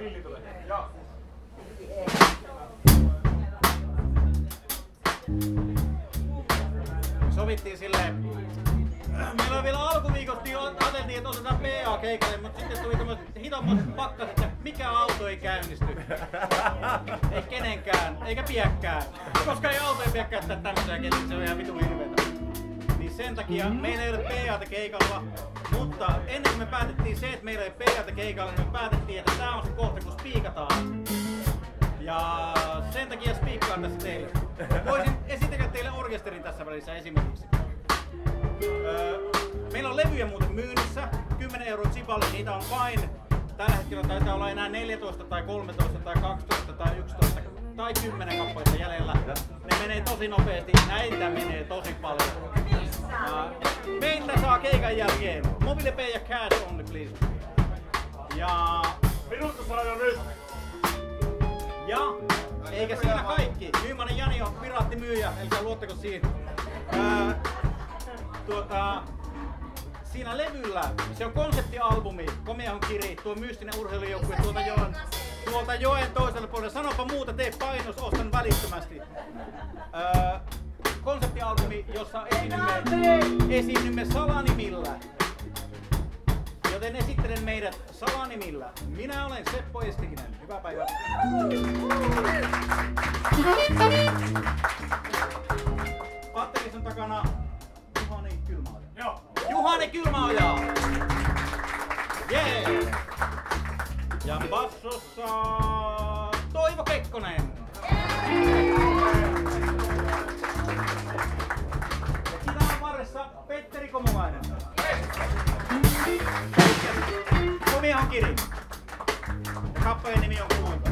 Pilli tulee. Joo. Sovittiin silleen. Meillä on vielä alkuviikosta ajateltiin, että otetaan PA-keikalle, mutta sitten tuli tämmöiset hitomaiset pakkaset, että mikä auto ei käynnisty. Ei kenenkään, eikä piäkkään. Koska ei auto ei pidä käyttää tämmöisiä keskiä, se on ihan vitu hirveetä. Niin sen takia meillä ei ole PA:ta keikalla, mutta ennen kuin me päätettiin se, että meillä ei ole PA:ta keikalla, niin me päätettiin, että tää on se kohta, kun spiikataan. Ja sen takia spiikkaan tässä teille. Voisin esitellä teille orkesterin tässä välissä esimerkiksi. Meillä on levyjä muuten myynnissä, 10 € zipalle, niitä on vain. Tällä hetkellä taitaa olla enää 14 tai 13 tai 12 tai 11 tai 10 kappaletta jäljellä. Ne menee tosi nopeasti, näitä menee tosi paljon. Meitä saa keikan jälkeen. Mobile pay ja cash only please. Ja Minuutta saa jo nyt! ja eikä siinä kaikki. Nymanen Jani on piraattimyyjä, älkää luottako siihen. Siinä levyllä, se on konseptialbumi, Komeahon Kiri, tuo mystinen urheilujoukkue tuolta joen toisella puolella. Sanopa muuta, tee painos, ostan välittömästi. Konseptialbumi, jossa esiinnymme salanimillä. Joten esittelen meidät salanimillä. Minä olen Seppo Estikinen. Hyvää päivää. Patterissa on takana Juhani Kylmäoja. Joo. Juhani Kylmäoja! Jee! Ja bassossa Toivo Kekkonen. Ja kitaran varressa Petteri Komolainen. Komeahon Kiri. Ja kappaleen nimi on Kuinka.